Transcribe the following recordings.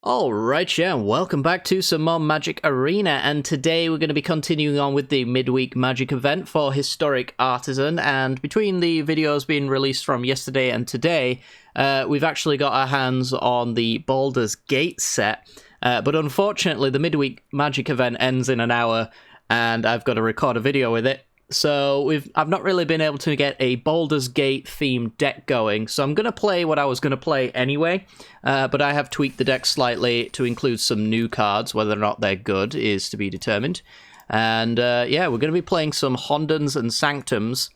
Alright, yeah, and welcome back to some more Magic Arena, and today we're going to be continuing on with the midweek Magic event for Historic Artisan, and between the videos being released from yesterday and today, we've actually got our hands on the Baldur's Gate set, but unfortunately the midweek Magic event ends in an hour, and I've got to record a video with it. So I've not really been able to get a Baldur's Gate themed deck going, so I'm going to play what I was going to play anyway, but I have tweaked the deck slightly to include some new cards. Whether or not they're good is to be determined. And yeah, we're going to be playing some Hondens and Sanctums.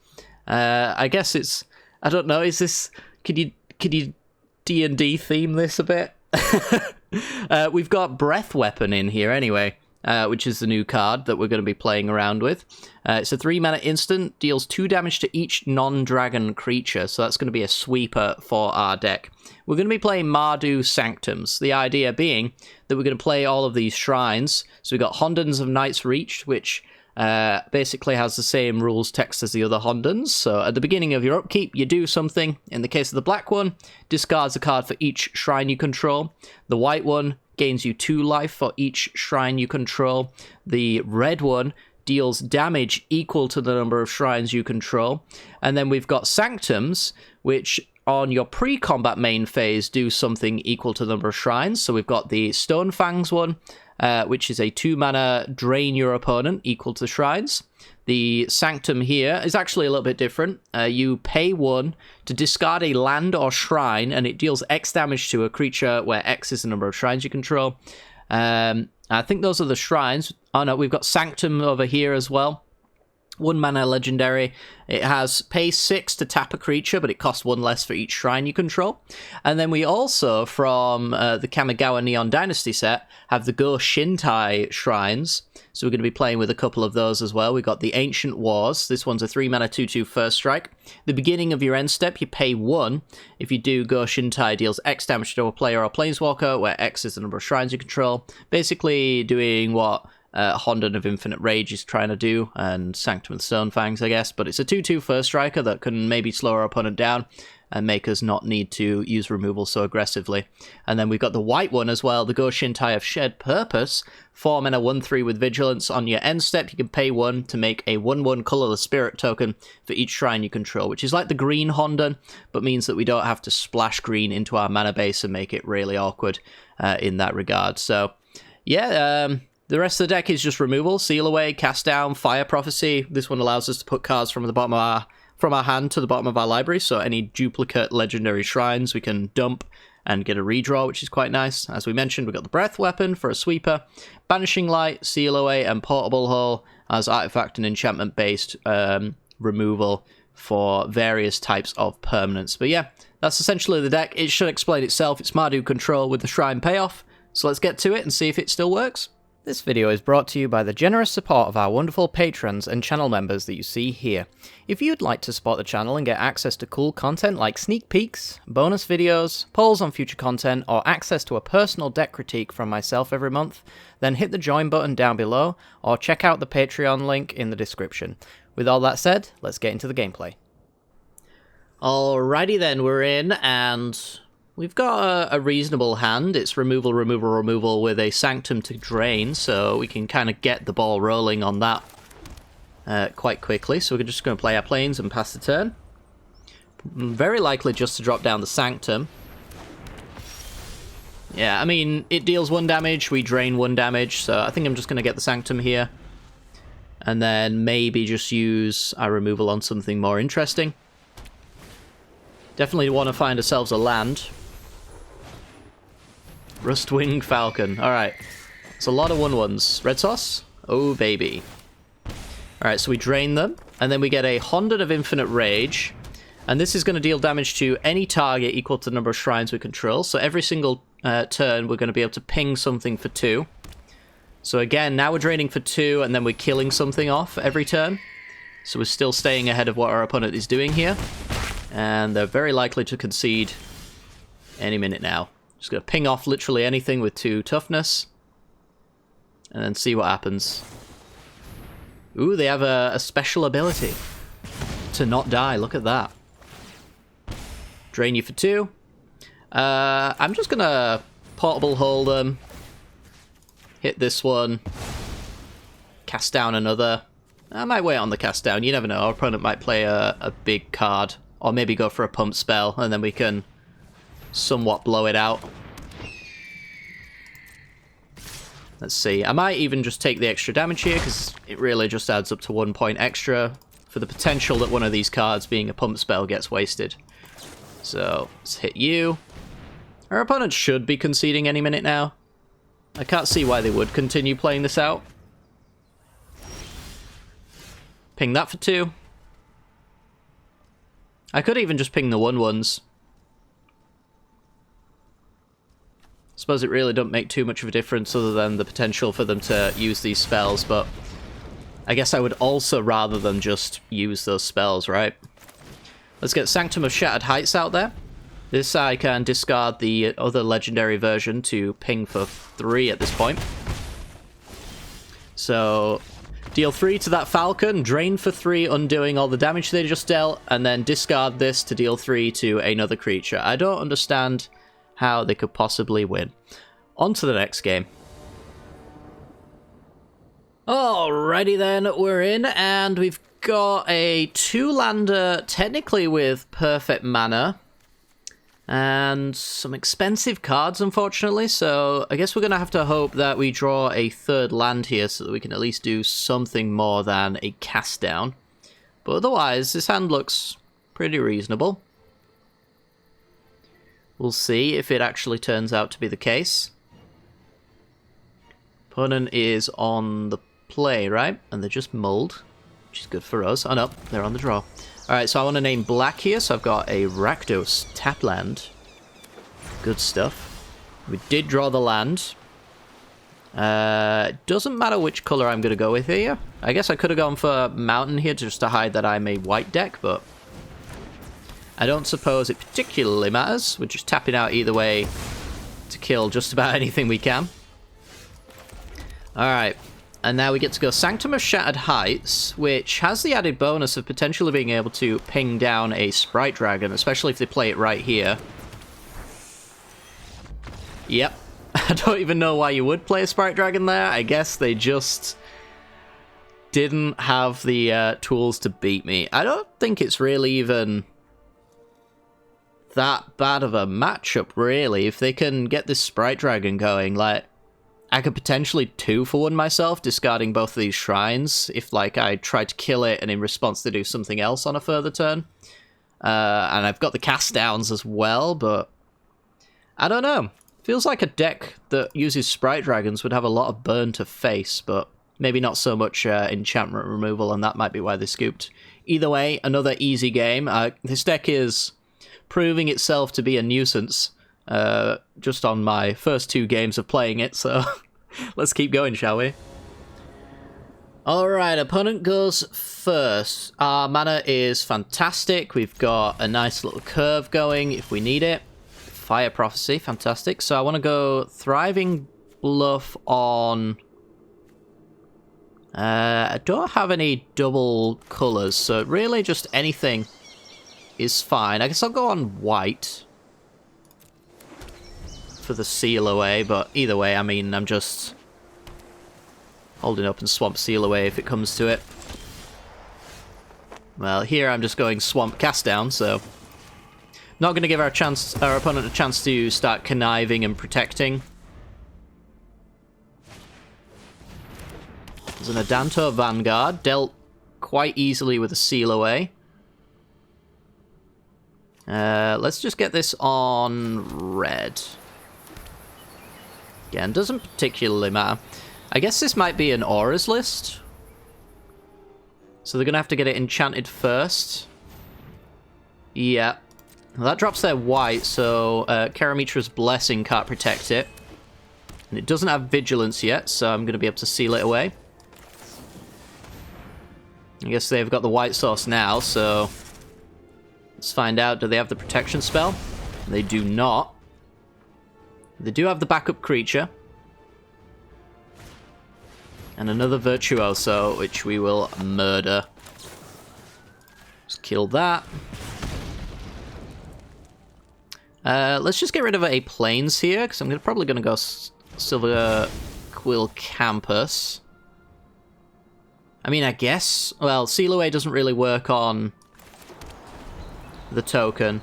I guess it's, I don't know, is this, could you D&D theme this a bit? We've got Breath Weapon in here anyway. Which is the new card that we're going to be playing around with. It's a 3-mana instant, deals 2 damage to each non-dragon creature, so that's going to be a sweeper for our deck. We're going to be playing Mardu Sanctums, the idea being that we're going to play all of these shrines. So we've got Hondens of Night's Reach, which basically has the same rules text as the other Hondens. So at the beginning of your upkeep, you do something. In the case of the black one, discards a card for each shrine you control. The white one gains you 2 life for each shrine you control. The red one deals damage equal to the number of shrines you control. And then we've got Sanctums, which on your pre-combat main phase do something equal to the number of shrines. So we've got the Stonefangs one, which is a 2-mana drain your opponent equal to shrines. The Sanctum here is actually a little bit different. You pay 1 to discard a land or shrine, and it deals X damage to a creature where X is the number of shrines you control. I think those are the shrines. Oh no, we've got Sanctum over here as well. 1-mana legendary. It has pay 6 to tap a creature, but it costs 1 less for each shrine you control. And then we also, from the Kamigawa Neon Dynasty set, have the Go Shintai shrines. So we're going to be playing with a couple of those as well. We've got the Ancient Wars. This one's a 3-mana 2/2 first strike. The beginning of your end step, you pay 1. If you do, Go Shintai deals X damage to a player or planeswalker, where X is the number of shrines you control. Basically doing what Honden of Infinite Rage is trying to do, and Sanctum of Stonefangs, I guess, but it's a 2/2 first striker that can maybe slow our opponent down and make us not need to use removal so aggressively. And then we've got the white one as well, the Go Shintai of Shared Purpose, 4-mana 1/3 with Vigilance. On your end step, you can pay 1 to make a 1/1 Colorless Spirit token for each shrine you control, which is like the green Honden, but means that we don't have to splash green into our mana base and make it really awkward in that regard. So, yeah, the rest of the deck is just removal, Seal Away, Cast Down, Fire Prophecy. This one allows us to put cards from the bottom of our hand to the bottom of our library, so any duplicate legendary shrines we can dump and get a redraw, which is quite nice. As we mentioned, we've got the Breath Weapon for a sweeper, Banishing Light, Seal Away, and Portable Hole as artifact and enchantment-based removal for various types of permanents. But yeah, that's essentially the deck. It should explain itself. It's Mardu control with the Shrine payoff, so let's get to it and see if it still works. This video is brought to you by the generous support of our wonderful patrons and channel members that you see here. If you'd like to support the channel and get access to cool content like sneak peeks, bonus videos, polls on future content, or access to a personal deck critique from myself every month, then hit the join button down below, or check out the Patreon link in the description. With all that said, let's get into the gameplay. Alrighty then, we're in, and we've got a reasonable hand. It's removal, removal, removal with a Sanctum to drain, so we can kind of get the ball rolling on that quite quickly. So we're just going to play our planes and pass the turn. Very likely just to drop down the Sanctum. Yeah, I mean, it deals 1 damage, we drain 1 damage, so I think I'm just going to get the Sanctum here. And then maybe just use our removal on something more interesting. Definitely want to find ourselves a land. Rustwing Falcon. Alright. It's a lot of 1/1s. Red sauce? Oh, baby. Alright, so we drain them. And then we get a Honden of Infinite Rage. And this is going to deal damage to any target equal to the number of shrines we control. So every single turn, we're going to be able to ping something for 2. So again, now we're draining for 2, and then we're killing something off every turn. So we're still staying ahead of what our opponent is doing here. And they're very likely to concede any minute now. Just going to ping off literally anything with 2 toughness. And then see what happens. Ooh, they have a special ability. To not die, look at that. Drain you for 2. I'm just going to Portable Hold'em. Hit this one. Cast down another. I might wait on the cast down. You never know. Our opponent might play a big card. Or maybe go for a pump spell. And then we can somewhat blow it out. Let's see. I might even just take the extra damage here, because it really just adds up to 1 point extra for the potential that one of these cards, being a pump spell, gets wasted. So, let's hit you. Our opponent should be conceding any minute now. I can't see why they would continue playing this out. Ping that for 2. I could even just ping the 1/1s. Suppose it really don't make too much of a difference other than the potential for them to use these spells, but I guess I would also rather them just use those spells, right? Let's get Sanctum of Shattered Heights out there. This I can discard the other legendary version to ping for 3 at this point. So, deal 3 to that Falcon, drain for 3, undoing all the damage they just dealt, and then discard this to deal 3 to another creature. I don't understand how they could possibly win. On to the next game. Alrighty then, we're in, and we've got a 2-lander, technically with perfect mana, and some expensive cards, unfortunately, so I guess we're going to have to hope that we draw a 3rd land here so that we can at least do something more than a cast down. But otherwise, this hand looks pretty reasonable. We'll see if it actually turns out to be the case. Opponent is on the play, right? And they're just mulled, which is good for us. Oh no, they're on the draw. Alright, so I want to name black here, so I've got a Rakdos tap land. Good stuff. We did draw the land. It doesn't matter which colour I'm going to go with here. I guess I could have gone for mountain here just to hide that I'm a white deck, but I don't suppose it particularly matters. We're just tapping out either way to kill just about anything we can. Alright, and now we get to go Sanctum of Shattered Heights, which has the added bonus of potentially being able to ping down a Sprite Dragon, especially if they play it right here. Yep. I don't even know why you would play a Sprite Dragon there. I guess they just didn't have the tools to beat me. I don't think it's really even that bad of a matchup, really. If they can get this Sprite Dragon going, like, I could potentially 2-for-1 myself, discarding both of these shrines, if, like, I tried to kill it and in response to do something else on a further turn. And I've got the cast downs as well, but I don't know. Feels like a deck that uses Sprite Dragons would have a lot of burn to face, but maybe not so much enchantment removal, and that might be why they scooped. Either way, another easy game. This deck is proving itself to be a nuisance just on my first 2 games of playing it, so let's keep going, shall we? Alright, opponent goes first. Our mana is fantastic. We've got a nice little curve going if we need it. Fire Prophecy, fantastic. So I want to go Thriving Bluff on... I don't have any double colours, so really just anything is fine. I guess I'll go on white for the Seal Away, but either way, I mean, I'm just holding up and Swamp Seal Away if it comes to it. Well, here I'm just going Swamp Cast Down, so not going to give our opponent a chance to start conniving and protecting. There's an Adanto Vanguard, dealt quite easily with a Seal Away. Let's just get this on red. Again, doesn't particularly matter. I guess this might be an Auras list. So they're going to have to get it enchanted first. Yeah. Well, that drops their white, so Karamitra's Blessing can't protect it. And it doesn't have Vigilance yet, so I'm going to be able to seal it away. I guess they've got the white source now, so let's find out. Do they have the protection spell? They do not. They do have the backup creature. And another Virtuoso, which we will murder. Just kill that. Let's just get rid of a plains here, because I'm probably going to go Silver Quill Campus. I mean, I guess... Well, Seal Away doesn't really work on the token.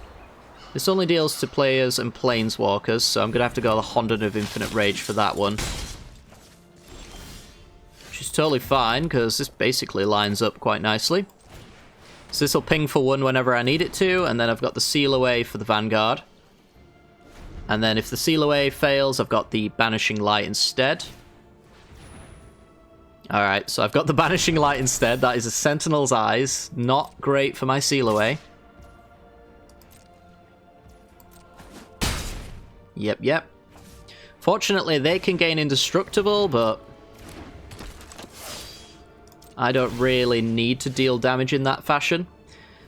This only deals to players and planeswalkers, so I'm going to have to go the Honden of Infinite Rage for that one. Which is totally fine, because this basically lines up quite nicely. So this will ping for 1 whenever I need it to, and then I've got the Seal Away for the Vanguard. And then if the Seal Away fails, I've got the Banishing Light instead. Alright, so I've got the Banishing Light instead. That is a Sentinel's Eyes. Not great for my Seal Away. Yep. Fortunately, they can gain Indestructible, but I don't really need to deal damage in that fashion.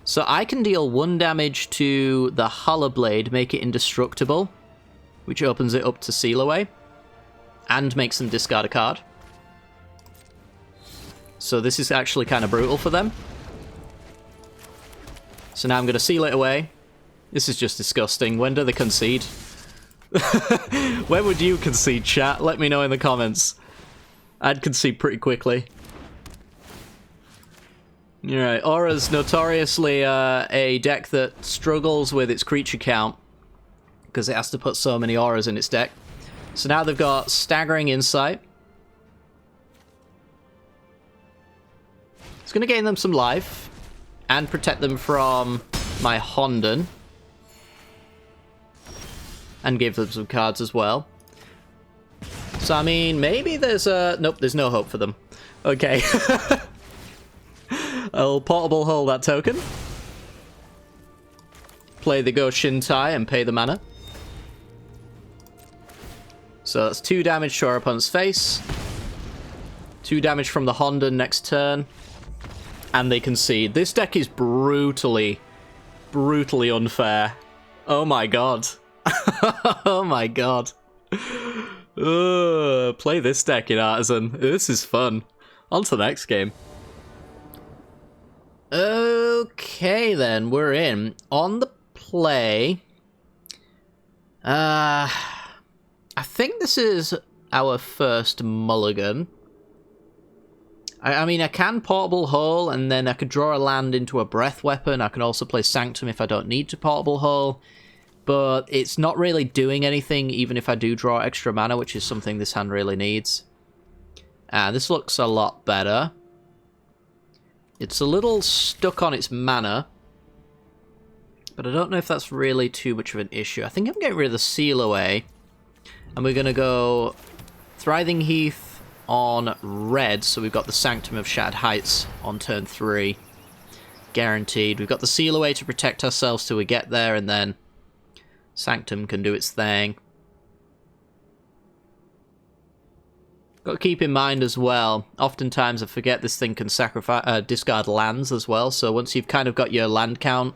So I can deal 1 damage to the Hollow Blade, make it indestructible, which opens it up to Seal Away, and makes them discard a card. So this is actually kind of brutal for them. So now I'm going to seal it away. This is just disgusting. When do they concede? When would you concede, chat? Let me know in the comments. I'd concede pretty quickly. Alright, Aura's notoriously a deck that struggles with its creature count, because it has to put so many Auras in its deck. So now they've got Staggering Insight. It's going to gain them some life, and protect them from my Honden. And give them some cards as well. So, I mean, maybe there's a... Nope, there's no hope for them. Okay. I'll Portable Hull that token. Play the Go Shintai and pay the mana. So that's 2 damage to our opponent's face. 2 damage from the Honden next turn. And they concede. This deck is brutally unfair. Oh my god. Oh my god. Play this deck in Artisan. This is fun. On to the next game. Okay then, we're in. On the play... I think this is our first mulligan. I mean, I can Portable Hull, and then I could draw a land into a Breath Weapon. I can also play Sanctum if I don't need to Portable Hull. But it's not really doing anything, even if I do draw extra mana, which is something this hand really needs. This looks a lot better. It's a little stuck on its mana, but I don't know if that's really too much of an issue. I think I'm getting rid of the Seal Away, and we're going to go Thriving Heath on red, so we've got the Sanctum of Shattered Heights on turn 3. Guaranteed. We've got the Seal Away to protect ourselves till we get there, and then Sanctum can do its thing. Got to keep in mind as well, oftentimes I forget this thing can sacrifice, discard lands as well, so once you've kind of got your land count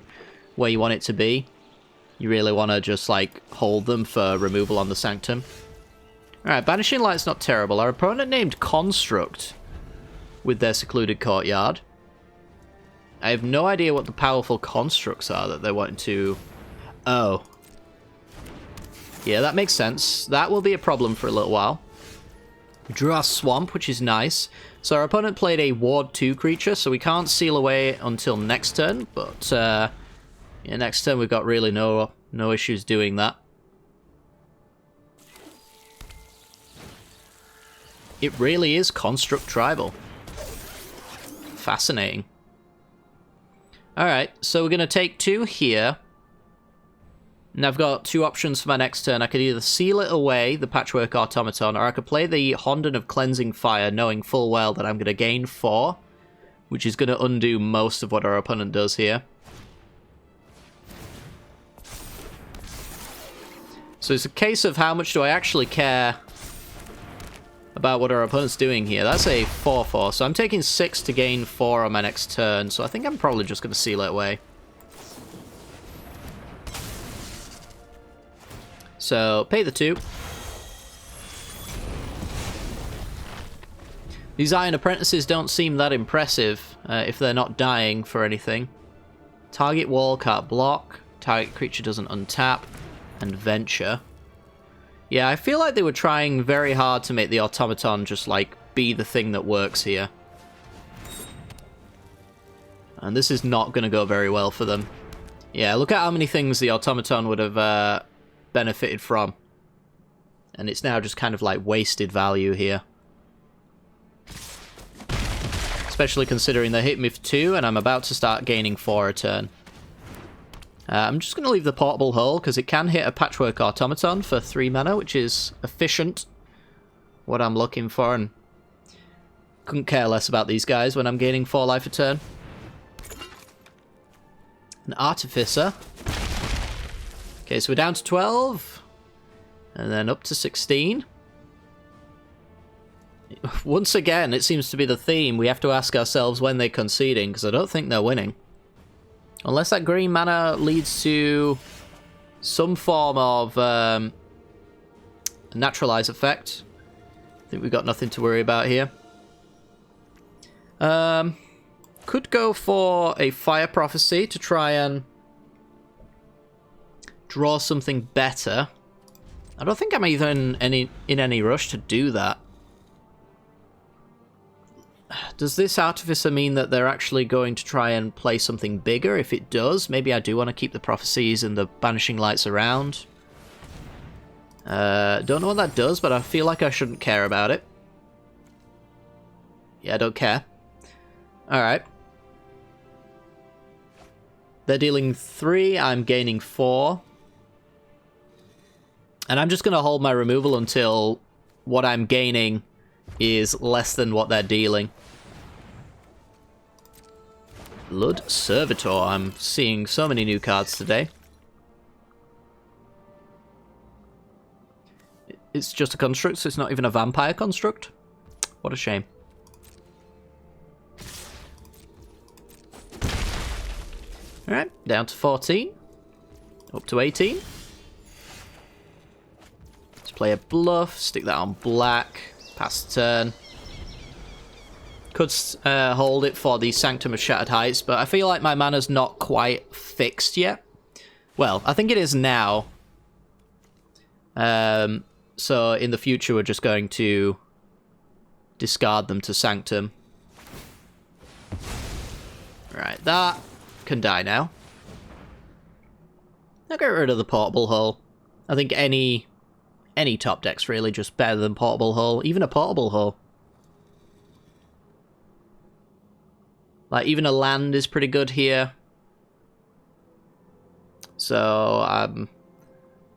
where you want it to be, you really want to just like hold them for removal on the Sanctum. Alright, Banishing Light's not terrible. Our opponent named Construct with their Secluded Courtyard. I have no idea what the powerful constructs are that they're wanting to... Oh. Yeah, that makes sense. That will be a problem for a little while. We drew our Swamp, which is nice. So our opponent played a Ward 2 creature, so we can't Seal Away until next turn, but yeah, next turn we've got really no issues doing that. It really is Construct Tribal. Fascinating. Alright, so we're going to take 2 here. And I've got 2 options for my next turn. I could either seal it away, the Patchwork Automaton, or I could play the Honden of Cleansing Fire, knowing full well that I'm going to gain 4, which is going to undo most of what our opponent does here. So it's a case of how much do I actually care about what our opponent's doing here. That's a 4/4, so I'm taking 6 to gain 4 on my next turn, so I think I'm probably just going to seal it away. So, pay the 2. These Iron Apprentices don't seem that impressive if they're not dying for anything. Target wall can't block. Target creature doesn't untap. and Venture. Yeah, I feel like they were trying very hard to make the Automaton just, like, be the thing that works here. And this is not going to go very well for them. Yeah, look at how many things the Automaton would have benefited from. And it's now just kind of like wasted value here. Especially considering they hit me for 2 and I'm about to start gaining 4 a turn. I'm just going to leave the Portable Hull because it can hit a Patchwork Automaton for 3 mana, which is efficient. What I'm looking for, and couldn't care less about these guys when I'm gaining 4 life a turn. An Artificer. Okay, so we're down to 12. And then up to 16. Once again, it seems to be the theme. We have to ask ourselves when they're conceding, because I don't think they're winning. Unless that green mana leads to some form of naturalize effect. I think we've got nothing to worry about here. Could go for a Fire Prophecy to try and draw something better. I don't think I'm even in any rush to do that. Does this Artificer mean that they're actually going to try and play something bigger? If it does, maybe I do want to keep the Prophecies and the Banishing Lights around. Don't know what that does, but I feel like I shouldn't care about it. Yeah, I don't care. Alright. They're dealing 3, I'm gaining 4. And I'm just going to hold my removal until what I'm gaining is less than what they're dealing. Blood Servitor. I'm seeing so many new cards today. It's just a construct, so it's not even a vampire construct. What a shame. Alright, down to 14. Up to 18. Let's play a bluff, stick that on black, pass the turn. Could hold it for the Sanctum of Shattered Heights, but I feel like my mana's not quite fixed yet. Well, I think it is now. So in the future we're just going to discard them to Sanctum. Right, that can die now. I'll get rid of the Portable Hull. I think any top deck's really just better than Portable Hull. Even a Portable Hull. Like, even a land is pretty good here. So, I'm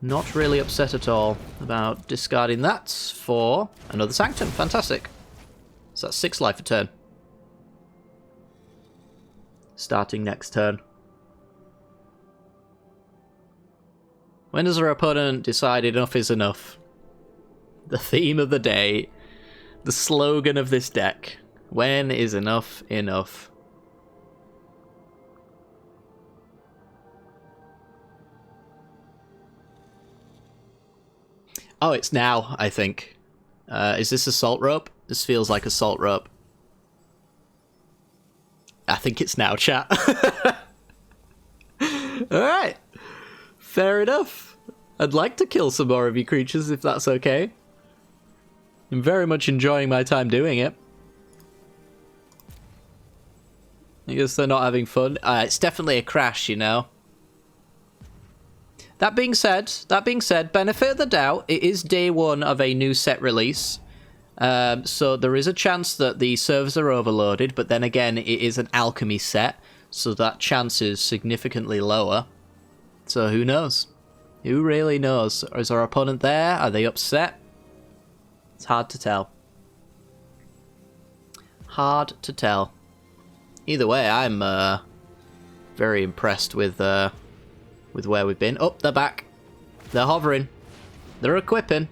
not really upset at all about discarding that for another Sanctum. Fantastic. So that's 6 life a turn. Starting next turn. When does our opponent decide enough is enough? The theme of the day. The slogan of this deck. When is enough enough? Oh, it's now, I think. Is this Assault Rope? This feels like Assault Rope. I think it's now, chat. Alright. Fair enough. I'd like to kill some more of you creatures, if that's okay. I'm very much enjoying my time doing it. I guess they're not having fun. It's definitely a crash, you know. That being said, benefit of the doubt, it is day 1 of a new set release. So there is a chance that the servers are overloaded, but then again, it is an alchemy set, so that chance is significantly lower. So who knows? Who really knows? Is our opponent there? Are they upset? It's hard to tell. Hard to tell. Either way, I'm very impressed with where we've been. Oh, they're back. They're hovering. They're equipping.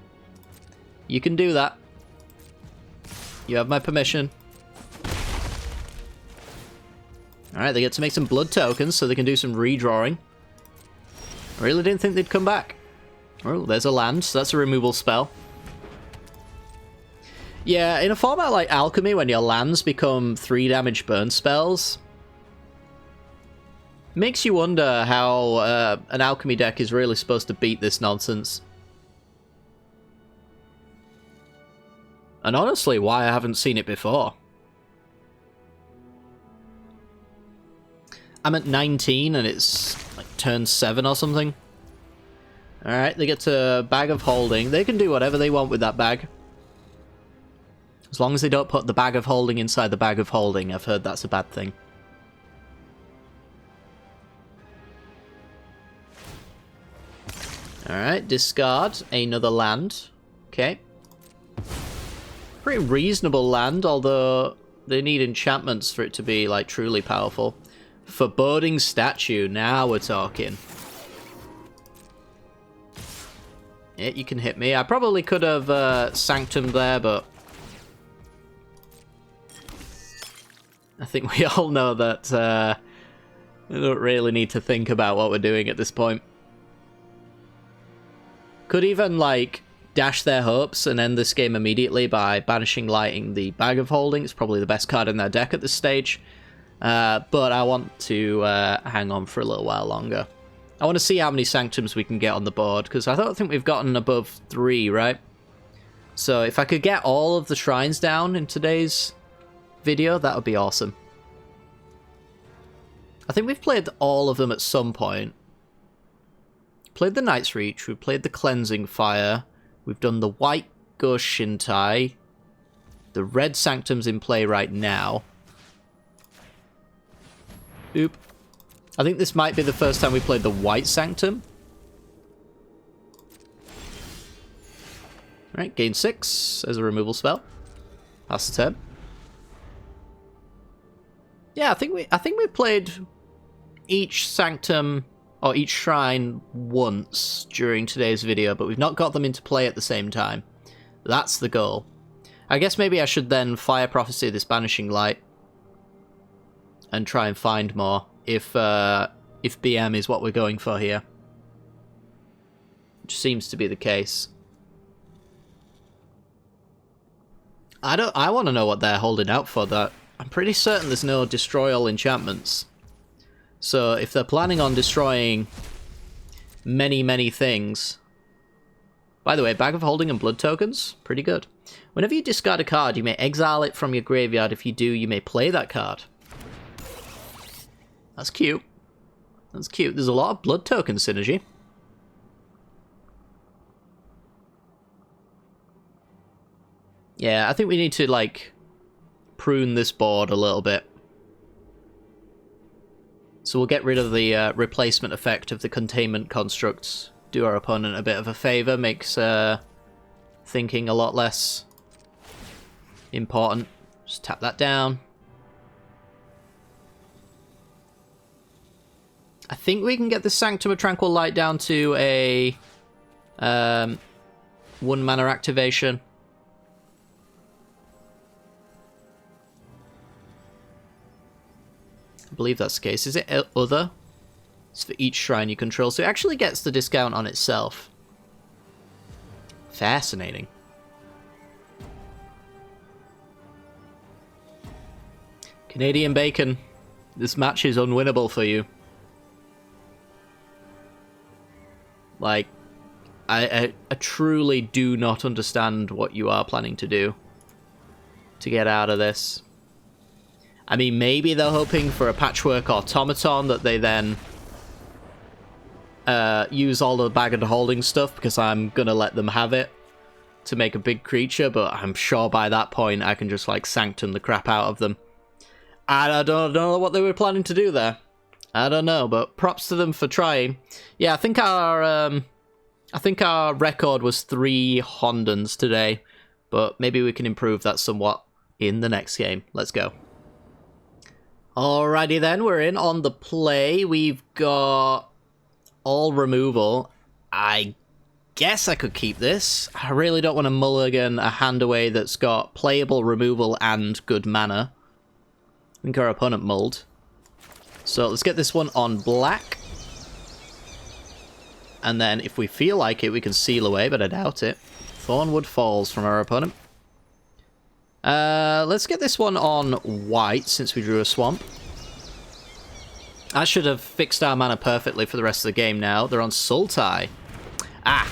You can do that. You have my permission. Alright, they get to make some blood tokens so they can do some redrawing. I really didn't think they'd come back. Oh, there's a land, so that's a removal spell. Yeah, in a format like Alchemy, when your lands become 3 damage burn spells, Makes you wonder how an alchemy deck is really supposed to beat this nonsense. And honestly, why I haven't seen it before. I'm at 19 and it's like turn 7 or something. Alright, they get to Bag of Holding. They can do whatever they want with that bag. As long as they don't put the Bag of Holding inside the Bag of Holding. I've heard that's a bad thing. Alright, discard another land. Okay. Pretty reasonable land, although they need enchantments for it to be, like, truly powerful. Foreboding Statue, now we're talking. Yeah, you can hit me. I probably could have Sanctum there, but I think we all know that we don't really need to think about what we're doing at this point. Could even, like, dash their hopes and end this game immediately by banishing lighting the Bag of Holding. It's probably the best card in their deck at this stage. But I want to hang on for a little while longer. I want to see how many Sanctums we can get on the board, because I don't think we've gotten above 3, right? So if I could get all of the shrines down in today's video, that would be awesome. I think we've played all of them at some point. Played the Night's Reach, we played the Cleansing Fire, we've done the white Ghost Shintai, the red Sanctum's in play right now. Oop. I think this might be the first time we played the white Sanctum. Alright, gain 6 as a removal spell. Pass the turn. Yeah, I think we played each Sanctum or each shrine once during today's video, but we've not got them into play at the same time. That's the goal. I guess maybe I should then Fire Prophecy this Banishing Light and try and find more if BM is what we're going for here. Which seems to be the case. I want to know what they're holding out for. That I'm pretty certain there's no destroy all enchantments. So if they're planning on destroying many things... By the way, Bag of Holding and Blood Tokens, pretty good. Whenever you discard a card, you may exile it from your graveyard. If you do, you may play that card. That's cute. That's cute. There's a lot of Blood Token synergy. Yeah, I think we need to, like, prune this board a little bit. So we'll get rid of the replacement effect of the containment constructs. Do our opponent a bit of a favour. Makes thinking a lot less important. Just tap that down. I think we can get the Sanctum of Tranquil Light down to a 1 mana activation. I believe that's the case. Is it other? It's for each shrine you control, so it actually gets the discount on itself. Fascinating. Canadian Bacon, this match is unwinnable for you. Like, I truly do not understand what you are planning to do to get out of this. I mean, maybe they're hoping for a Patchwork Automaton that they then use all the Bag of Holding stuff, because I'm gonna let them have it to make a big creature, but I'm sure by that point I can just, like, Sanctum the crap out of them. I don't know what they were planning to do there. I don't know, but props to them for trying. Yeah, I think our record was 3 Hondens today, but maybe we can improve that somewhat in the next game. Let's go. Alrighty then, we're in on the play. We've got all removal. I guess I could keep this. I really don't want to mulligan a hand away that's got playable removal and good mana. I think our opponent mulled. So let's get this one on black. And then if we feel like it, we can seal away, but I doubt it. Thornwood Falls from our opponent. Let's get this one on white, since we drew a swamp. I should have fixed our mana perfectly for the rest of the game now. They're on Sultai. Ah!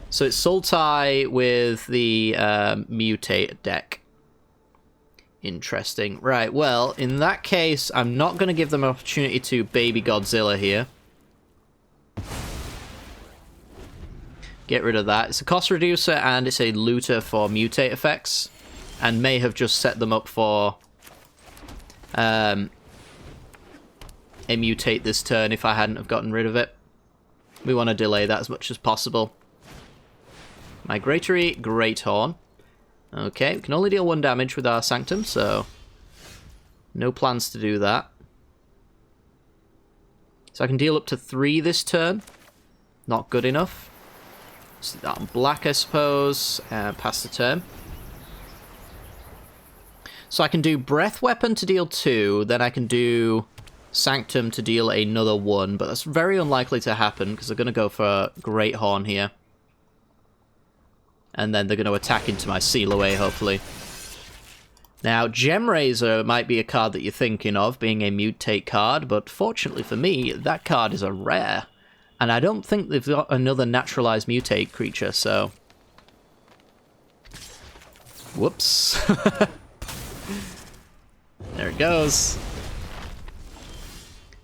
So it's Sultai with the Mutate deck. Interesting. Right, well, in that case, I'm not going to give them an opportunity to Baby Godzilla here. Get rid of that. It's a cost reducer and it's a looter for Mutate effects. And may have just set them up for a Mutate this turn if I hadn't have gotten rid of it. We want to delay that as much as possible. Migratory Great Horn. Okay, we can only deal 1 damage with our Sanctum, so no plans to do that. So I can deal up to 3 this turn. Not good enough. Set that on black, I suppose, and pass the turn. So I can do Breath Weapon to deal 2, then I can do Sanctum to deal another 1, but that's very unlikely to happen because they're going to go for Great Horn here. And then they're going to attack into my Seal Away, hopefully. Now, Gem Razor might be a card that you're thinking of, being a Mutate card, but fortunately for me, that card is a rare. And I don't think they've got another Naturalized Mutate creature, so... Whoops. There it goes.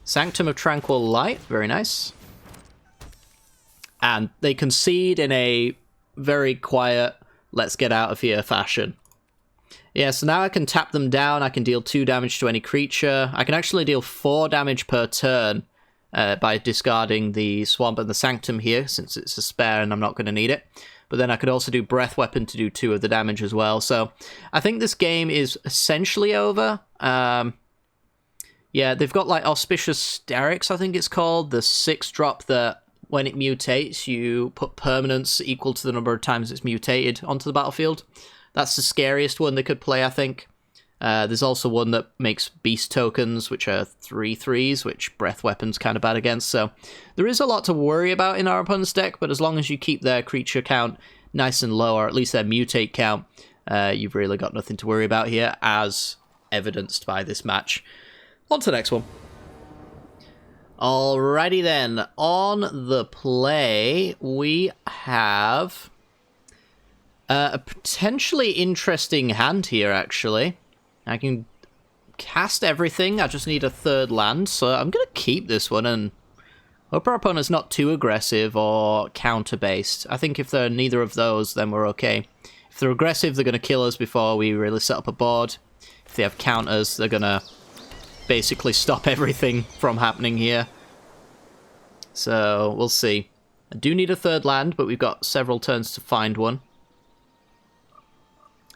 Sanctum of Tranquil Light, very nice. And they concede in a very quiet, let's get out of here fashion. Yeah, so now I can tap them down, I can deal 2 damage to any creature. I can actually deal 4 damage per turn by discarding the Swamp and the Sanctum here, since it's a spare and I'm not going to need it. But then I could also do Breath Weapon to do 2 of the damage as well. So I think this game is essentially over. Yeah, they've got like Auspicious Sterix, I think it's called, the 6-drop that when it mutates, you put permanence equal to the number of times it's mutated onto the battlefield. That's the scariest one they could play, I think. There's also one that makes beast tokens, which are 3/3s, which Breath Weapon's kind of bad against. So there is a lot to worry about in our opponent's deck, but as long as you keep their creature count nice and low, or at least their mutate count, you've really got nothing to worry about here, as evidenced by this match. On to the next one. Alrighty then, on the play, we have a potentially interesting hand here, actually. I can cast everything, I just need a 3rd land, so I'm going to keep this one and hope our opponent's not too aggressive or counter-based. I think if they're neither of those, then we're okay. If they're aggressive, they're going to kill us before we really set up a board. If they have counters, they're going to basically stop everything from happening here. So, we'll see. I do need a 3rd land, but we've got several turns to find one.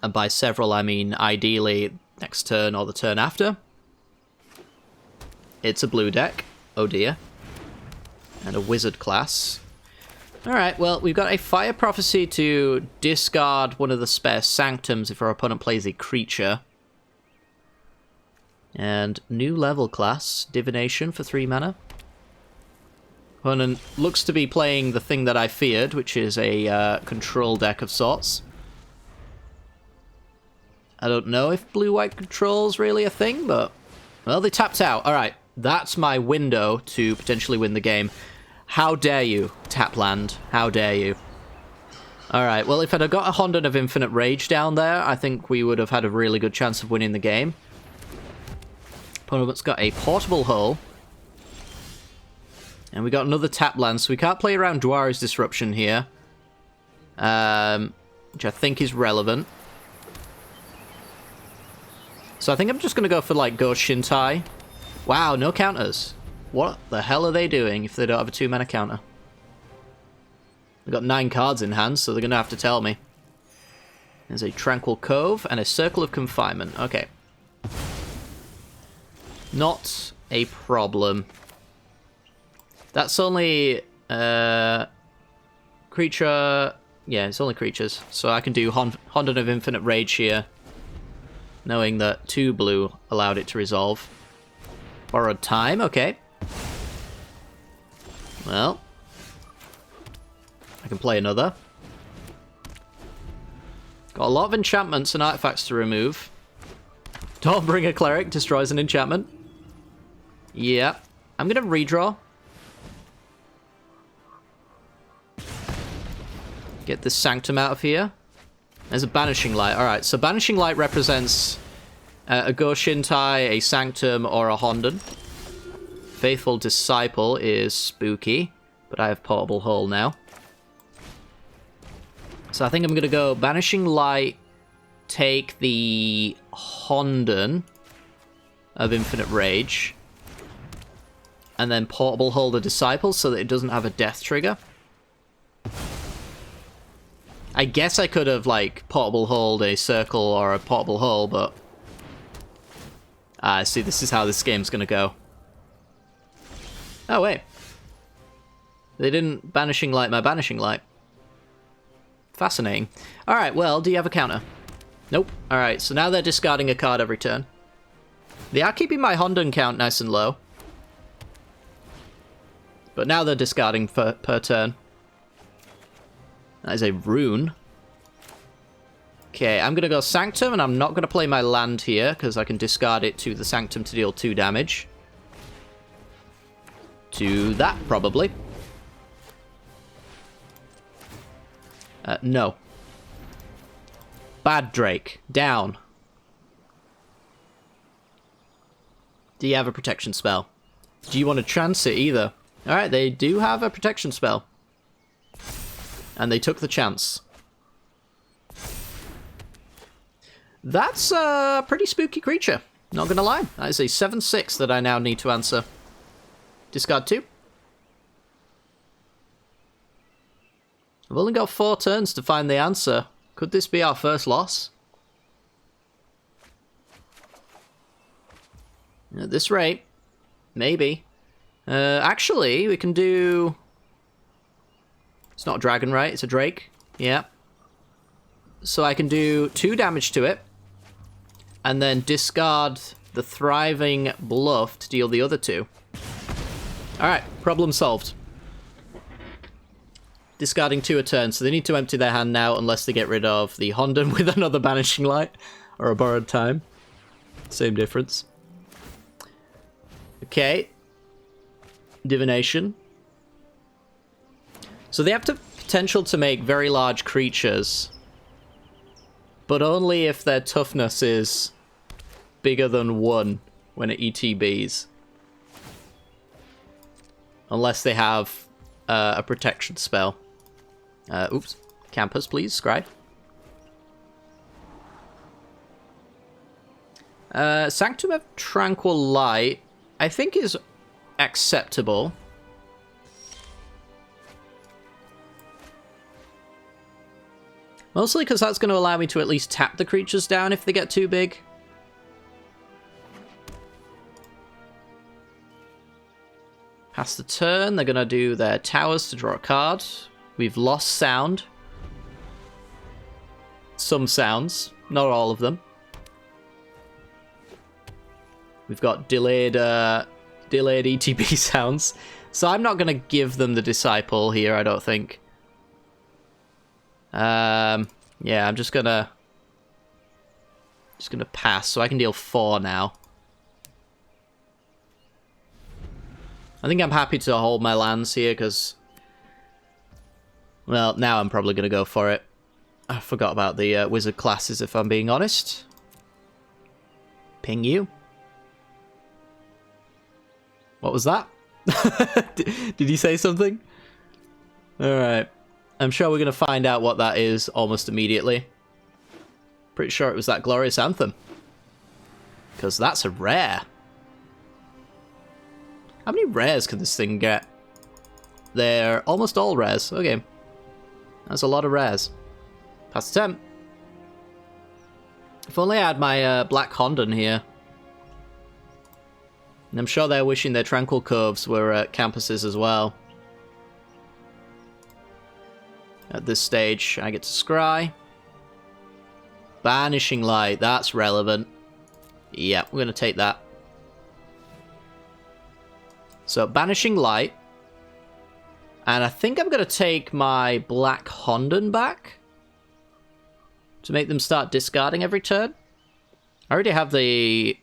And by several, I mean ideally next turn or the turn after. It's a blue deck. Oh dear. And a wizard class. Alright, well, we've got a Fire Prophecy to discard one of the spare Sanctums if our opponent plays a creature. And new level class, Divination for 3 mana. Opponent looks to be playing the thing that I feared, which is a control deck of sorts. I don't know if blue-white control's really a thing, but... Well, they tapped out. Alright, that's my window to potentially win the game. How dare you, tap land? How dare you? Alright, well, if I'd have got a Honden of Infinite Rage down there, I think we would have had a really good chance of winning the game. Opponent's got a Portable Hull. And we got another tap land, so we can't play around Dwari's Disruption here. Which I think is relevant. So I think I'm just going to go for, like, Ghost Shintai. Wow, no counters. What the hell are they doing if they don't have a 2-mana counter? They've got 9 cards in hand, so they're going to have to tell me. There's a Tranquil Cove and a Circle of Confinement. Okay. Not a problem. That's only... creature... Yeah, it's only creatures. So I can do Honden of Infinite Rage here. Knowing that 2 blue allowed it to resolve. Borrowed Time, okay. Well. I can play another. Got a lot of enchantments and artifacts to remove. Don't bring a cleric, destroys an enchantment. Yeah. I'm gonna redraw. Get this Sanctum out of here. There's a Banishing Light. Alright, so Banishing Light represents a Go Shintai, a Sanctum, or a Honden. Faithful Disciple is spooky, but I have Portable Hole now. So I think I'm going to go Banishing Light, take the Honden of Infinite Rage, and then Portable Hole the Disciple so that it doesn't have a death trigger. I guess I could have, like, Portable Hold a Circle or a Portable Hole, but... see, this is how this game's gonna go. Oh, wait. They didn't Banishing Light my Banishing Light. Fascinating. Alright, well, do you have a counter? Nope. Alright, so now they're discarding a card every turn. They are keeping my Honden count nice and low. But now they're discarding per turn. That is a rune. Okay, I'm going to go Sanctum, and I'm not going to play my land here, because I can discard it to the Sanctum to deal 2 damage. To that, probably. No. Bad Drake. Down. Do you have a protection spell? Do you want to chance it either? Alright, they do have a protection spell. And they took the chance. That's a pretty spooky creature. Not gonna lie. That is a 7/6 that I now need to answer. Discard 2. I've only got 4 turns to find the answer. Could this be our first loss? At this rate, maybe. Actually, we can do... It's not a dragon, right? It's a drake. Yeah. So I can do 2 damage to it. And then discard the Thriving Bluff to deal the other 2. Alright, problem solved. Discarding 2 a turn, so they need to empty their hand now unless they get rid of the Honden with another Banishing Light. Or a Borrowed Time. Same difference. Okay. Divination. So they have the potential to make very large creatures, but only if their toughness is bigger than 1 when it ETBs. Unless they have a protection spell. Oops. Campus, please, Scribe. Sanctum of Tranquil Light, I think is acceptable. Mostly because that's going to allow me to at least tap the creatures down if they get too big. Pass the turn, they're going to do their towers to draw a card. We've lost sound. Some sounds, not all of them. We've got delayed ETB sounds. So I'm not going to give them the Disciple here, I don't think. Yeah, I'm just gonna pass, so I can deal 4 now. I think I'm happy to hold my lands here, because... Well, now I'm probably gonna go for it. I forgot about the wizard classes, if I'm being honest. Ping you. What was that? Did you say something? Alright. I'm sure we're going to find out what that is almost immediately. Pretty sure it was that Glorious Anthem. Because that's a rare. How many rares can this thing get? They're almost all rares. Okay. That's a lot of rares. Pass the turn. If only I had my Black Honden here. And I'm sure they're wishing their Tranquil Coves were campuses as well. At this stage, I get to scry. Banishing Light, that's relevant. Yeah, we're going to take that. So, Banishing Light. And I think I'm going to take my Black Honden back. To make them start discarding every turn. I already have the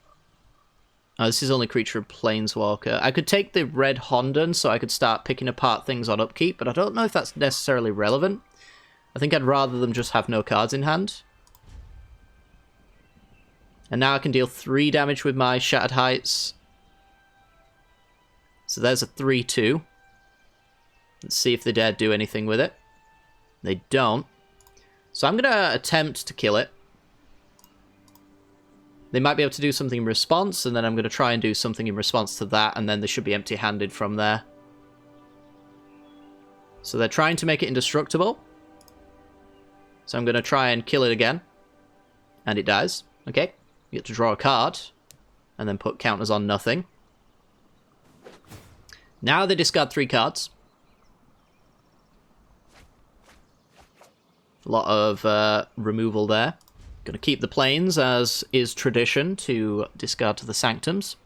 Oh, this is only creature of Planeswalker. I could take the red Hondan so I could start picking apart things on upkeep, but I don't know if that's necessarily relevant. I think I'd rather them just have no cards in hand. And now I can deal 3 damage with my Shattered Heights. So there's a 3-2. Let's see if they dare do anything with it. They don't. So I'm going to attempt to kill it. They might be able to do something in response, and then I'm going to try and do something in response to that, and then they should be empty-handed from there. So they're trying to make it indestructible. So I'm going to try and kill it again. And it dies. Okay. You get to draw a card, and then put counters on nothing. Now they discard 3 cards. A lot of removal there. Gonna keep the planes, as is tradition, to discard to the Sanctums.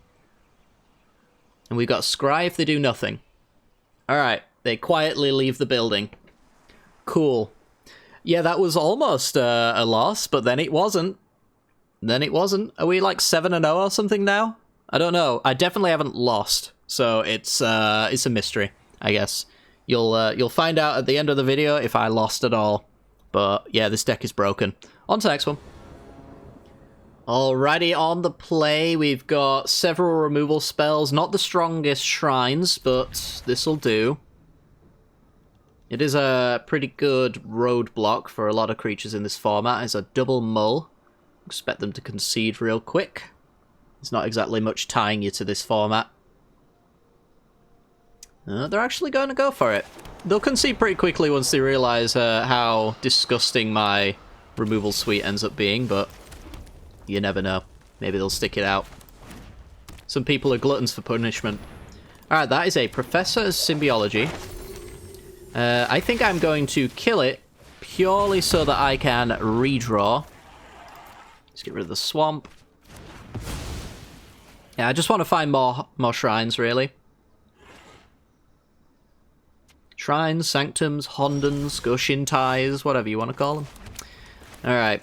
And we've got Scry if they do nothing. Alright, they quietly leave the building. Cool. Yeah, that was almost a loss, but then it wasn't. Then it wasn't. Are we like 7-0 or something now? I don't know. I definitely haven't lost, so it's a mystery, I guess. You'll find out at the end of the video if I lost at all. But yeah, this deck is broken. On to the next one. Alrighty, on the play, we've got several removal spells. Not the strongest shrines, but this'll do. It is a pretty good roadblock for a lot of creatures in this format. It's a double mull. Expect them to concede real quick. There's not exactly much tying you to this format. They're actually going to go for it. They'll concede pretty quickly once they realise how disgusting my removal suite ends up being, but you never know. Maybe they'll stick it out. Some people are gluttons for punishment. Alright, that is a Professor's Symbiology. I think I'm going to kill it purely so that I can redraw. Let's get rid of the swamp. Yeah, I just want to find more shrines, really. Shrines, Sanctums, Hondans, Goshintais, whatever you want to call them. Alright.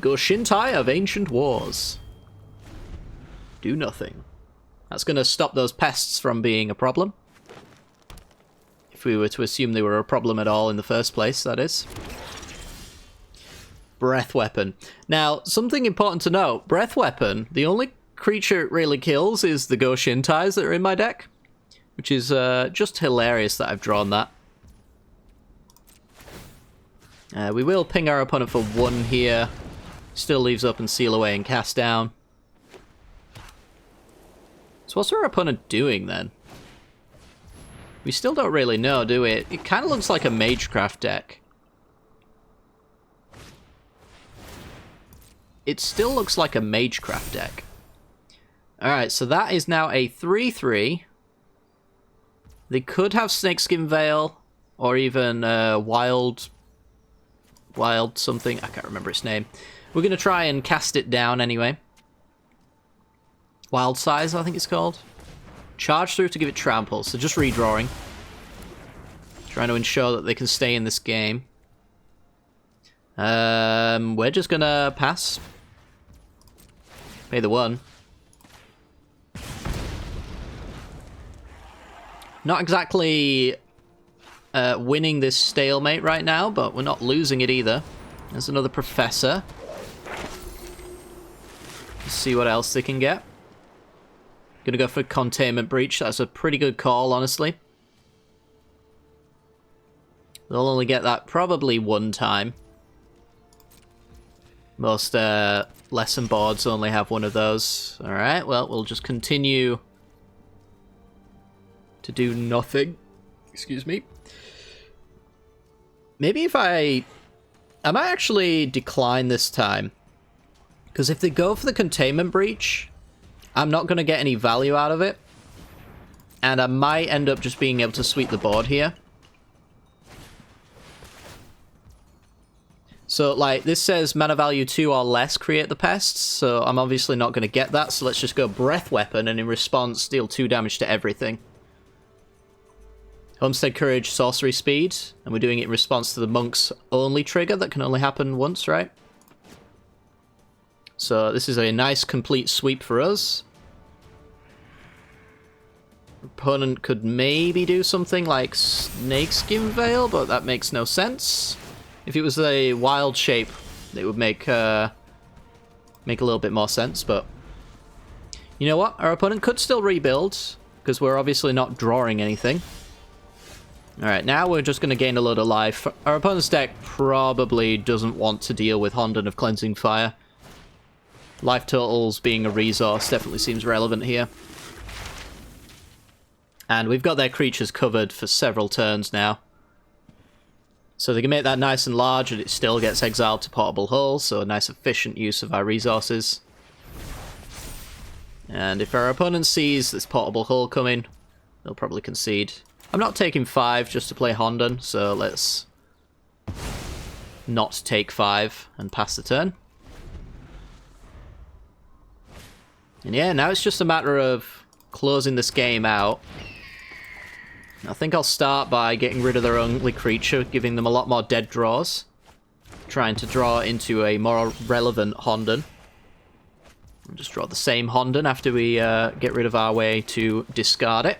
Goshintai of Ancient Wars. Do nothing. That's going to stop those pests from being a problem. If we were to assume they were a problem at all in the first place, that is. Breath Weapon. Now, something important to note. Breath Weapon, the only creature it really kills is the Goshintais that are in my deck. Which is just hilarious that I've drawn that. We will ping our opponent for 1 here. Still leaves up and seal away and cast down. So what's our opponent doing then? We still don't really know, do we? It kind of looks like a Magecraft deck. It still looks like a Magecraft deck. Alright, so that is now a 3-3. They could have Snakeskin Veil, or even Wild something. I can't remember its name. We're going to try and cast it down anyway. Wild Size, I think it's called. Charge through to give it trample, so just redrawing. Trying to ensure that they can stay in this game. We're just going to pass. Pay the 1. Not exactly winning this stalemate right now, but we're not losing it either. There's another Professor. Let's see what else they can get. Gonna go for Containment Breach. That's a pretty good call, honestly. They'll only get that probably 1 time. Most lesson boards only have 1 of those. Alright, well, we'll just continue to do nothing. Excuse me. Maybe if I might actually decline this time. Because if they go for the Containment Breach, I'm not going to get any value out of it. And I might end up just being able to sweep the board here. So, like, this says mana value 2 or less create the pests, so I'm obviously not going to get that, so let's just go Breath Weapon, and in response, deal 2 damage to everything. Homestead Courage, Sorcery Speed, and we're doing it in response to the Monk's only trigger that can only happen once, right? So this is a nice complete sweep for us. opponent could maybe do something like Snakeskin Veil, but that makes no sense. If it was a wild shape, it would make a little bit more sense, but you know what? Our opponent could still rebuild, because we're obviously not drawing anything. Alright, now we're just going to gain a load of life. Our opponent's deck probably doesn't want to deal with Honden of Cleansing Fire. Life totals being a resource definitely seems relevant here. And we've got their creatures covered for several turns now. So they can make that nice and large, and it still gets exiled to Portable Hull, so a nice efficient use of our resources. And if our opponent sees this Portable Hull coming, they'll probably concede. I'm not taking 5 just to play Honden, so let's not take 5 and pass the turn. And yeah, now it's just a matter of closing this game out. I think I'll start by getting rid of their only creature, giving them a lot more dead draws. Trying to draw into a more relevant Honden. We'll just draw the same Honden after we get rid of our way to discard it.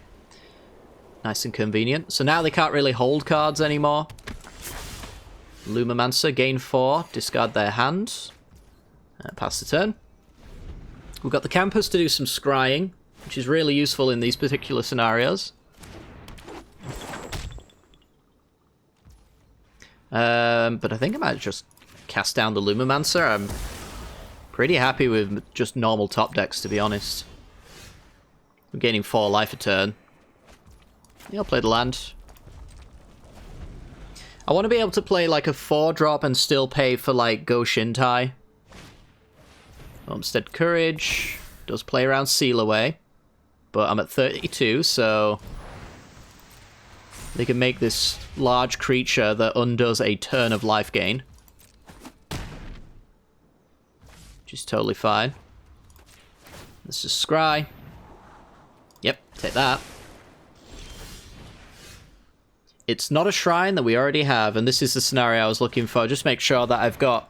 Nice and convenient. So now they can't really hold cards anymore. Lumimancer, gain 4, discard their hand. Pass the turn. We've got the Campus to do some scrying, which is really useful in these particular scenarios. But I think I might just cast down the Lumimancer. I'm pretty happy with just normal top decks, to be honest. I'm gaining 4 life a turn. Yeah, I'll play the land. I want to be able to play like a 4-drop and still pay for like Go Shintai. Homestead Courage does play around Seal Away, but I'm at 32, so they can make this large creature that undoes a turn of life gain, which is totally fine. Let's just scry. Yep, take that. It's not a shrine that we already have, and this is the scenario I was looking for. Just make sure that I've got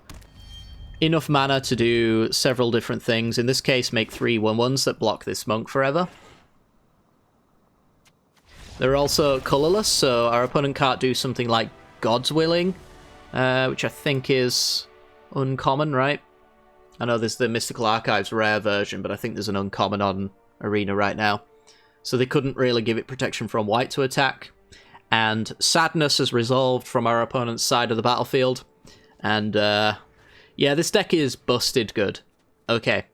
enough mana to do several different things. In this case, make 3 1/1s that block this monk forever. They're also colorless, so our opponent can't do something like God's Willing, which I think is uncommon, right? I know there's the Mystical Archives rare version, but I think there's an uncommon on Arena right now. So they couldn't really give it protection from white to attack. And Sadness is resolved from our opponent's side of the battlefield. And, yeah, this deck is busted good. Okay,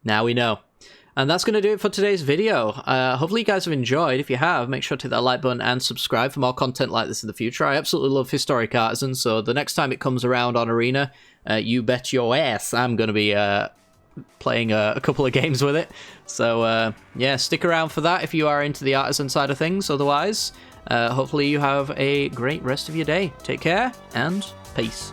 now we know. And that's going to do it for today's video. Hopefully you guys have enjoyed. If you have, make sure to hit that like button and subscribe for more content like this in the future. I absolutely love Historic Artisan, so the next time it comes around on Arena, you bet your ass I'm going to be playing a couple of games with it. So, yeah, stick around for that if you are into the Artisan side of things. Otherwise, hopefully you have a great rest of your day. Take care, and peace.